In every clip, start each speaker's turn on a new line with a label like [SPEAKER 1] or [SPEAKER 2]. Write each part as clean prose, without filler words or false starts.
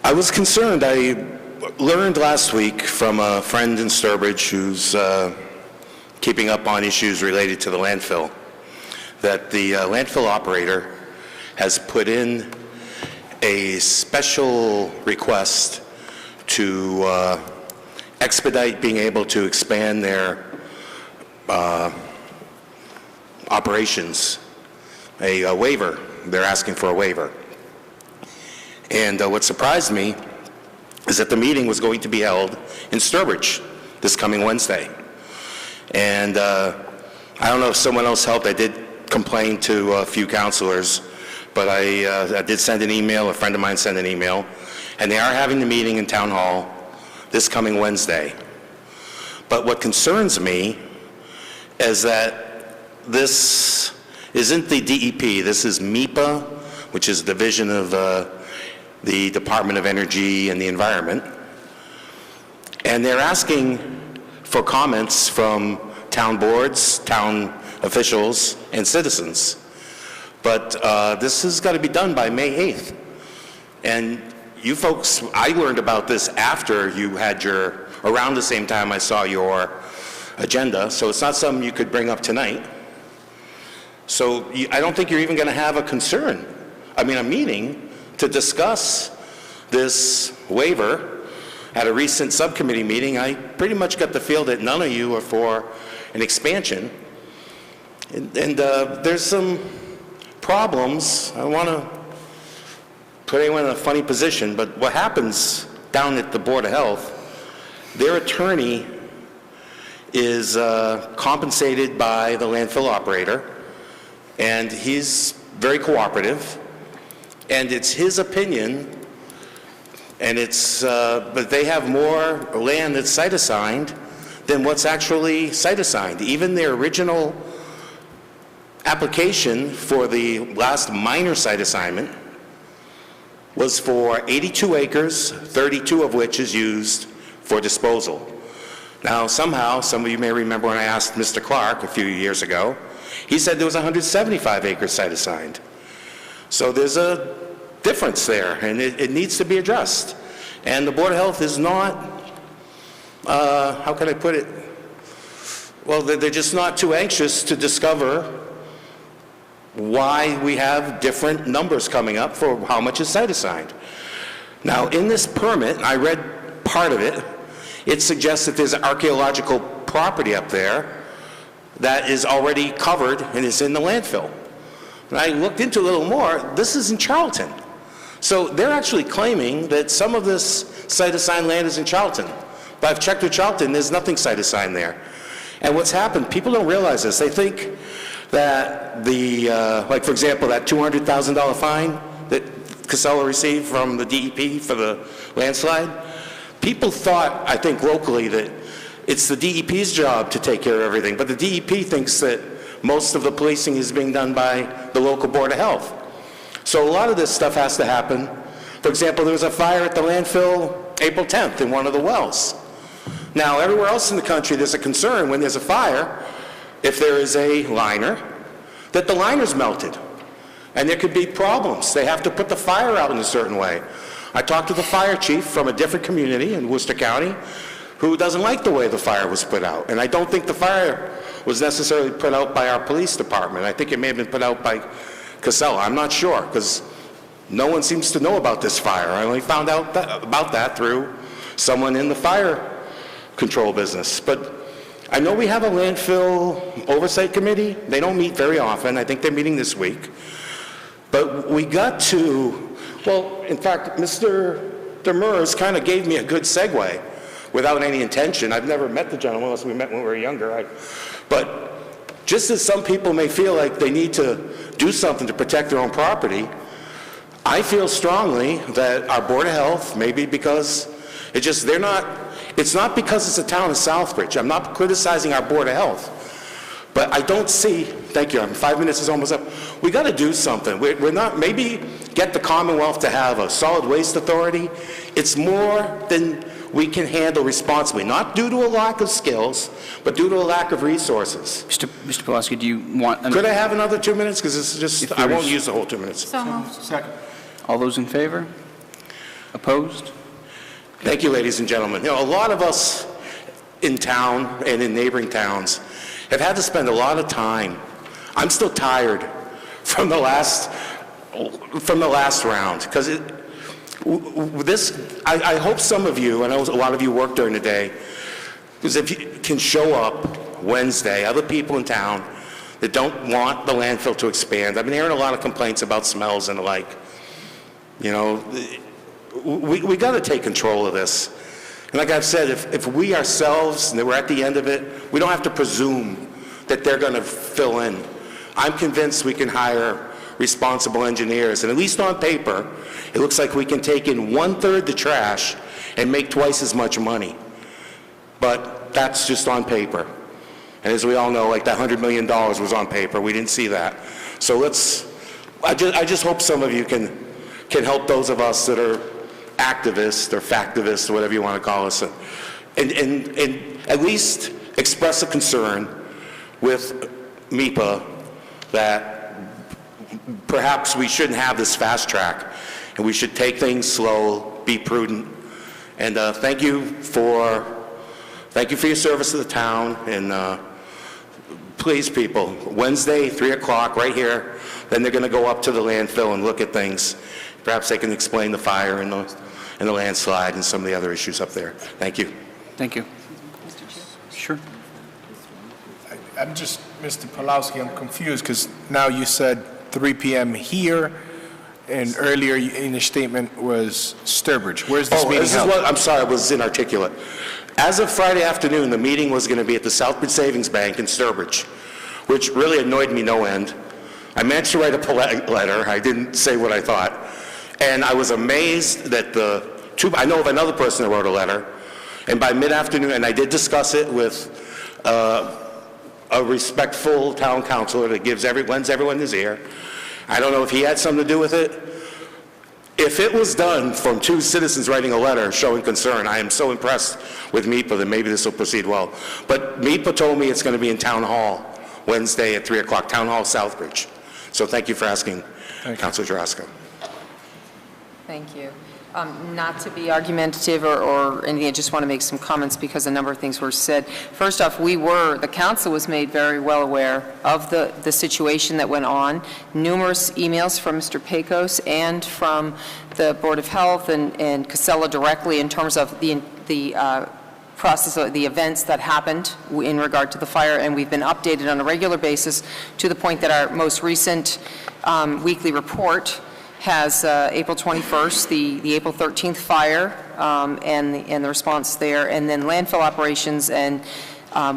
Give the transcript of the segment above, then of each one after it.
[SPEAKER 1] I was concerned. I learned last week from a friend in Sturbridge who's keeping up on issues related to the landfill that the landfill operator has put in a special request to expedite being able to expand their operations, a waiver. They're asking for a waiver. And what surprised me is that the meeting was going to be held in Sturbridge this coming Wednesday. And I don't know if someone else helped. I did complain to a few councilors, but I did send an email. A friend of mine sent an email. And they are having the meeting in Town Hall this coming Wednesday. But what concerns me is that this isn't the DEP. This is MEPA, which is a division of the Department of Energy and the Environment. And they're asking for comments from town boards, town officials, and citizens. But this has got to be done by May 8th. And you folks, I learned about this after you had around the same time I saw your agenda, so it's not something you could bring up tonight. So I don't think you're even going to have a meeting to discuss this waiver. At a recent subcommittee meeting, I pretty much got the feel that none of you are for an expansion. And there's some problems. I don't want to put anyone in a funny position, but what happens down at the Board of Health, their attorney is compensated by the landfill operator, and he's very cooperative, and it's his opinion, and but they have more land that's site assigned than what's actually site assigned. Even their original application for the last minor site assignment was for 82 acres, 32 of which is used for disposal. Now, somehow, some of you may remember when I asked Mr. Clark a few years ago, he said there was 175 acres site assigned. So there's a difference there, and it needs to be addressed. And the Board of Health is not, how can I put it? Well, they're just not too anxious to discover why we have different numbers coming up for how much is site assigned. Now, in this permit, I read part of it, it suggests that there's archaeological property up there that is already covered and is in the landfill. And I looked into a little more. This is in Charlton. So they're actually claiming that some of this site assigned land is in Charlton. But I've checked with Charlton, there's nothing site assigned there. And what's happened, people don't realize this. They think that like for example, that $200,000 fine that Casella received from the DEP for the landslide, people thought, I think locally, that it's the DEP's job to take care of everything, but the DEP thinks that most of the policing is being done by the local Board of Health. So a lot of this stuff has to happen. For example, there was a fire at the landfill April 10th in one of the wells. Now, everywhere else in the country, there's a concern when there's a fire, if there is a liner, that the liner's melted. And there could be problems. They have to put the fire out in a certain way. I talked to the fire chief from a different community in Worcester County who doesn't like the way the fire was put out. And I don't think the fire was necessarily put out by our police department. I think it may have been put out by Casella. I'm not sure, because no one seems to know about this fire. I only found out about that through someone in the fire control business. But I know we have a landfill oversight committee. They don't meet very often. I think they're meeting this week. But we got to, well, in fact, Mr. Demers kind of gave me a good segue without any intention. I've never met the gentleman unless we met when we were younger. But just as some people may feel like they need to do something to protect their own property, I feel strongly that our Board of Health, maybe because it's not because it's a town of Southbridge. I'm not criticizing our Board of Health. But I don't see, thank you, 5 minutes is almost up. We got to do something. We're not, maybe get the Commonwealth to have a solid waste authority. It's more than we can handle responsibly, not due to a lack of skills, but due to a lack of resources.
[SPEAKER 2] Mr. Pulawski, do you want...
[SPEAKER 1] Could I have another 2 minutes? Because it's just, I won't use the whole 2 minutes.
[SPEAKER 3] So moved.
[SPEAKER 2] Second. All those in favor? Opposed?
[SPEAKER 1] Thank you, ladies and gentlemen. You know, a lot of us in town and in neighboring towns have had to spend a lot of time. I'm still tired from the last round, because I hope some of you, I know a lot of you work during the day, because if you can show up Wednesday, other people in town that don't want the landfill to expand. I've been hearing a lot of complaints about smells and the like. You know, we got to take control of this. And like I've said, if we ourselves, and we're at the end of it, we don't have to presume that they're going to fill in. I'm convinced we can hire responsible engineers, and at least on paper, it looks like we can take in 1/3 the trash and make twice as much money. But that's just on paper. And as we all know, like that $100 million was on paper. We didn't see that. So I just hope some of you can help those of us that are activists or factivists or whatever you want to call us, and at least express a concern with MIPA that perhaps we shouldn't have this fast track, and we should take things slow, be prudent. And thank you for your service to the town. And please, people, Wednesday, 3 o'clock, right here. Then they're going to go up to the landfill and look at things. Perhaps they can explain the fire and the landslide and some of the other issues up there. Thank you.
[SPEAKER 2] Thank you. Sure.
[SPEAKER 3] I'm just, Mr. Pulawski, I'm confused because now you said 3 p.m. here, and earlier in your statement was Sturbridge. Where's this meeting held?
[SPEAKER 1] I'm sorry, I was inarticulate. As of Friday afternoon, the meeting was going to be at the Southbridge Savings Bank in Sturbridge, which really annoyed me no end. I meant to write a polite letter. I didn't say what I thought. And I was amazed that I know of another person that wrote a letter, and by mid-afternoon, and I did discuss it with a respectful town councilor that lends everyone his ear. I don't know if he had something to do with it. If it was done from 2 citizens writing a letter showing concern, I am so impressed with MIPA that maybe this will proceed well. But MIPA told me it's going to be in Town Hall Wednesday at 3 o'clock, Town Hall, Southbridge. So thank you for asking, Councilor Jaraska.
[SPEAKER 4] Thank you. Not to be argumentative or anything, I just want to make some comments because a number of things were said. First off, the council was made very well aware of the situation that went on. Numerous emails from Mr. Pecos and from the Board of Health and Casella directly in terms of the process of the events that happened in regard to the fire, and we've been updated on a regular basis to the point that our most recent weekly report has April 21st, the April 13th fire and the response there, and then landfill operations, and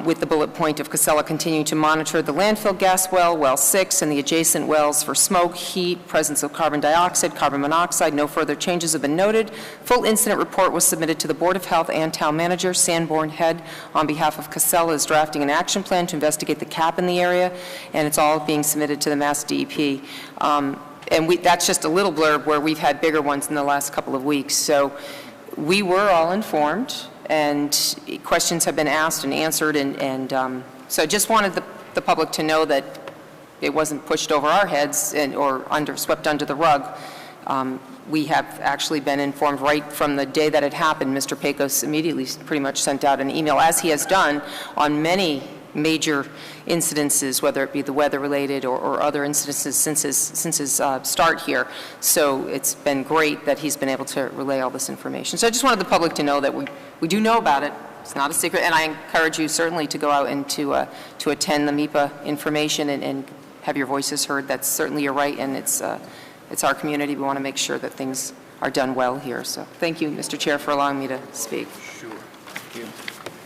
[SPEAKER 4] with the bullet point of Casella continuing to monitor the landfill gas well, well 6, and the adjacent wells for smoke, heat, presence of carbon dioxide, carbon monoxide. No further changes have been noted. Full incident report was submitted to the Board of Health and Town Manager. Sanborn Head, on behalf of Casella, is drafting an action plan to investigate the cap in the area, and it's all being submitted to the Mass DEP. And that's just a little blurb where we've had bigger ones in the last couple of weeks. So we were all informed, and questions have been asked and answered. And so I just wanted the public to know that it wasn't pushed over our heads or swept under the rug. We have actually been informed right from the day that it happened. Mr. Pecos immediately pretty much sent out an email, as he has done on many major incidences, whether it be the weather-related or other incidences since his start here. So it's been great that he's been able to relay all this information. So I just wanted the public to know that we do know about it. It's not a secret, and I encourage you certainly to go out and to attend the MIPA information and have your voices heard. That's certainly your right, and it's our community. We want to make sure that things are done well here. So thank you, Mr. Chair, for allowing me to speak.
[SPEAKER 2] Sure. Thank you.